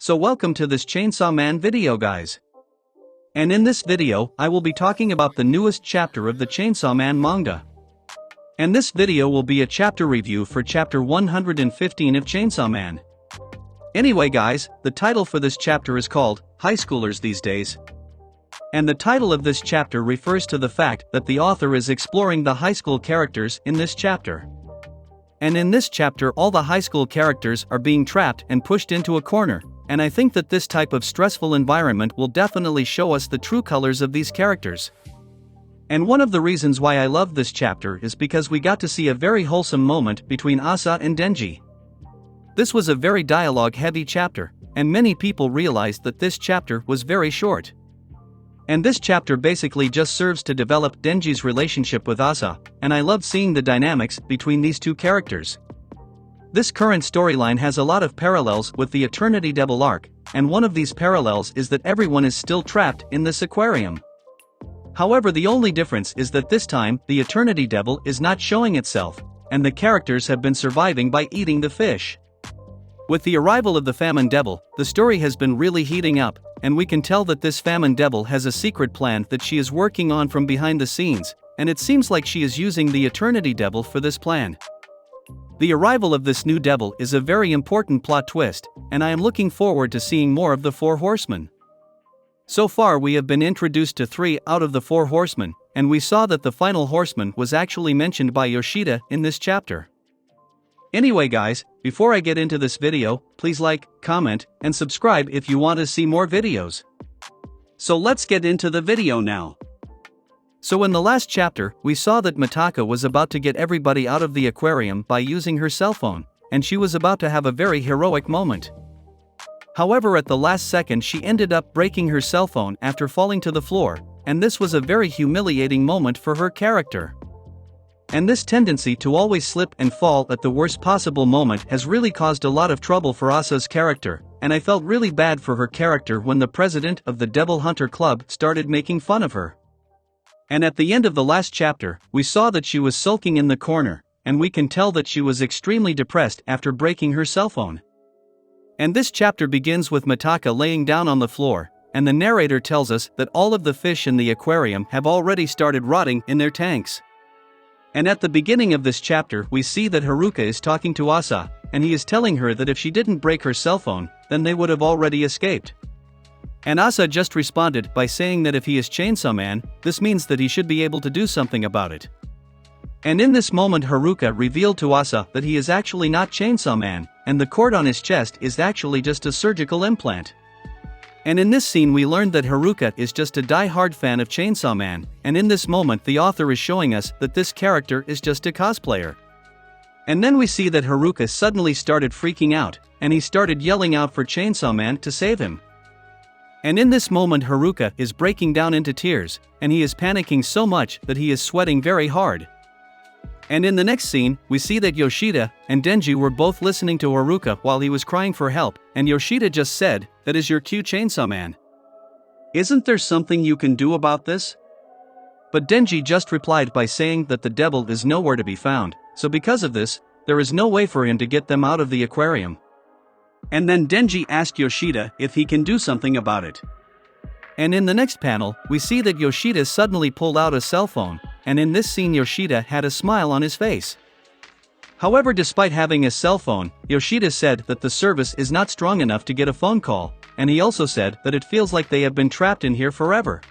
So welcome to this Chainsaw Man video, guys. And in this video, I will be talking about the newest chapter of the Chainsaw Man manga. And this video will be a chapter review for chapter 115 of Chainsaw Man. Anyway guys, the title for this chapter is called, High Schoolers These Days. And the title of this chapter refers to the fact that the author is exploring the high school characters in this chapter. And in this chapter all the high school characters are being trapped and pushed into a corner, and I think that this type of stressful environment will definitely show us the true colors of these characters. And one of the reasons why I love this chapter is because we got to see a very wholesome moment between Asa and Denji. This was a very dialogue-heavy chapter, and many people realized that this chapter was very short. And this chapter basically just serves to develop Denji's relationship with Asa, and I love seeing the dynamics between these two characters. This current storyline has a lot of parallels with the Eternity Devil arc, and one of these parallels is that everyone is still trapped in this aquarium. However, the only difference is that this time, the Eternity Devil is not showing itself, and the characters have been surviving by eating the fish. With the arrival of the Famine Devil, the story has been really heating up, and we can tell that this Famine Devil has a secret plan that she is working on from behind the scenes, and it seems like she is using the Eternity Devil for this plan. The arrival of this new devil is a very important plot twist, and I am looking forward to seeing more of the Four Horsemen. So far we have been introduced to 3 out of the 4 horsemen, and we saw that the final horseman was actually mentioned by Yoshida in this chapter. Anyway guys, before I get into this video, please like, comment, and subscribe if you want to see more videos. So let's get into the video now. So in the last chapter, we saw that Mitaka was about to get everybody out of the aquarium by using her cell phone, and she was about to have a very heroic moment. However, at the last second she ended up breaking her cell phone after falling to the floor, and this was a very humiliating moment for her character. And this tendency to always slip and fall at the worst possible moment has really caused a lot of trouble for Asa's character, and I felt really bad for her character when the president of the Devil Hunter Club started making fun of her. And at the end of the last chapter, we saw that she was sulking in the corner, and we can tell that she was extremely depressed after breaking her cell phone. And this chapter begins with Mitaka laying down on the floor, and the narrator tells us that all of the fish in the aquarium have already started rotting in their tanks. And at the beginning of this chapter we see that Haruka is talking to Asa, and he is telling her that if she didn't break her cell phone, then they would have already escaped. And Asa just responded by saying that if he is Chainsaw Man, this means that he should be able to do something about it. And in this moment Haruka revealed to Asa that he is actually not Chainsaw Man, and the cord on his chest is actually just a surgical implant. And in this scene we learned that Haruka is just a die-hard fan of Chainsaw Man, and in this moment the author is showing us that this character is just a cosplayer. And then we see that Haruka suddenly started freaking out, and he started yelling out for Chainsaw Man to save him. And in this moment Haruka is breaking down into tears, and he is panicking so much that he is sweating very hard. And in the next scene, we see that Yoshida and Denji were both listening to Haruka while he was crying for help, and Yoshida just said, "That is your cue, Chainsaw Man. Isn't there something you can do about this?" But Denji just replied by saying that the devil is nowhere to be found, so because of this, there is no way for him to get them out of the aquarium. And then Denji asked Yoshida if he can do something about it. And in the next panel, we see that Yoshida suddenly pulled out a cell phone, and in this scene Yoshida had a smile on his face. However, despite having a cell phone, Yoshida said that the service is not strong enough to get a phone call, and he also said that it feels like they have been trapped in here forever.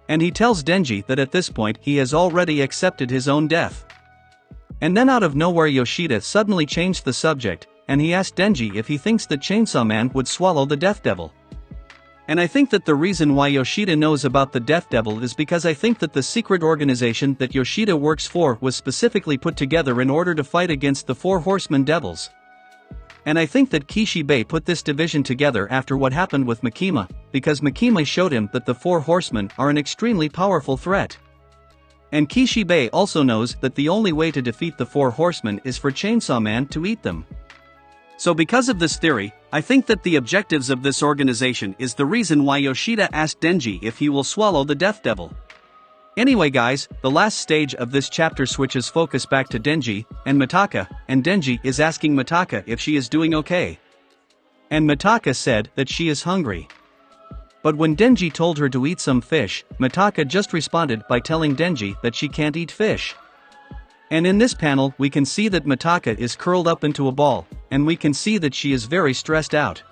And he tells Denji that at this point he has already accepted his own death. And then out of nowhere Yoshida suddenly changed the subject, and he asked Denji if he thinks that Chainsaw Man would swallow the Death Devil. And I think that the reason why Yoshida knows about the Death Devil is because I think that the secret organization that Yoshida works for was specifically put together in order to fight against the 4 Horsemen Devils. And I think that Kishibe put this division together after what happened with Makima, because Makima showed him that the 4 Horsemen are an extremely powerful threat. And Kishibe also knows that the only way to defeat the 4 Horsemen is for Chainsaw Man to eat them. So because of this theory, I think that the objectives of this organization is the reason why Yoshida asked Denji if he will swallow the Death Devil. Anyway guys, the last stage of this chapter switches focus back to Denji and Mitaka, and Denji is asking Mitaka if she is doing okay. And Mitaka said that she is hungry. But when Denji told her to eat some fish, Mitaka just responded by telling Denji that she can't eat fish. And in this panel we can see that Mitaka is curled up into a ball, and we can see that she is very stressed out.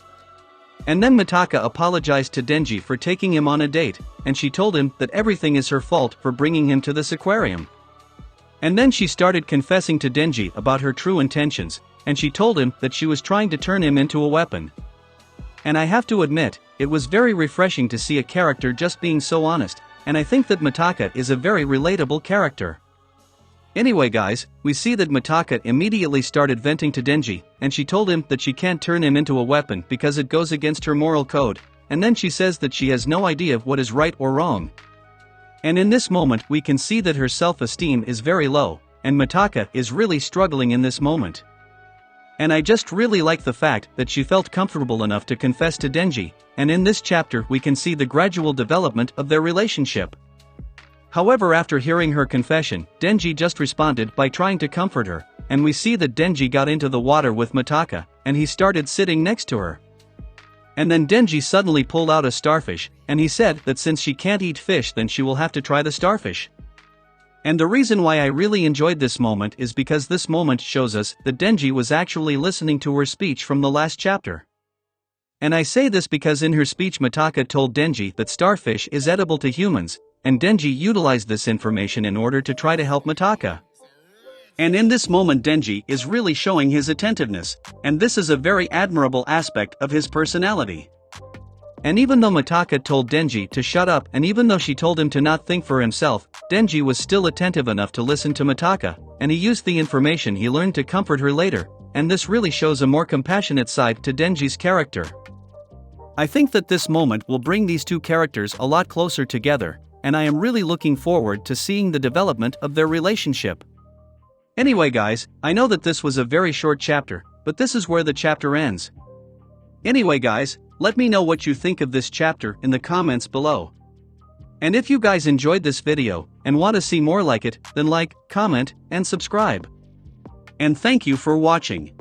And then Mitaka apologized to Denji for taking him on a date, and she told him that everything is her fault for bringing him to this aquarium. And then she started confessing to Denji about her true intentions, and she told him that she was trying to turn him into a weapon. And I have to admit, it was very refreshing to see a character just being so honest, and I think that Mitaka is a very relatable character. Anyway guys, we see that Mitaka immediately started venting to Denji, and she told him that she can't turn him into a weapon because it goes against her moral code, and then she says that she has no idea what is right or wrong. And in this moment we can see that her self-esteem is very low, and Mitaka is really struggling in this moment. And I just really like the fact that she felt comfortable enough to confess to Denji, and in this chapter we can see the gradual development of their relationship. However, after hearing her confession, Denji just responded by trying to comfort her, and we see that Denji got into the water with Mitaka, and he started sitting next to her. And then Denji suddenly pulled out a starfish, and he said that since she can't eat fish then she will have to try the starfish. And the reason why I really enjoyed this moment is because this moment shows us that Denji was actually listening to her speech from the last chapter. And I say this because in her speech Mitaka told Denji that starfish is edible to humans, and Denji utilized this information in order to try to help Mitaka. And in this moment Denji is really showing his attentiveness, and this is a very admirable aspect of his personality. And even though Mitaka told Denji to shut up and even though she told him to not think for himself, Denji was still attentive enough to listen to Mitaka, and he used the information he learned to comfort her later, and this really shows a more compassionate side to Denji's character. I think that this moment will bring these two characters a lot closer together, and I am really looking forward to seeing the development of their relationship. Anyway guys, I know that this was a very short chapter, but this is where the chapter ends. Anyway guys, let me know what you think of this chapter in the comments below. And if you guys enjoyed this video, and want to see more like it, then like, comment, and subscribe. And thank you for watching.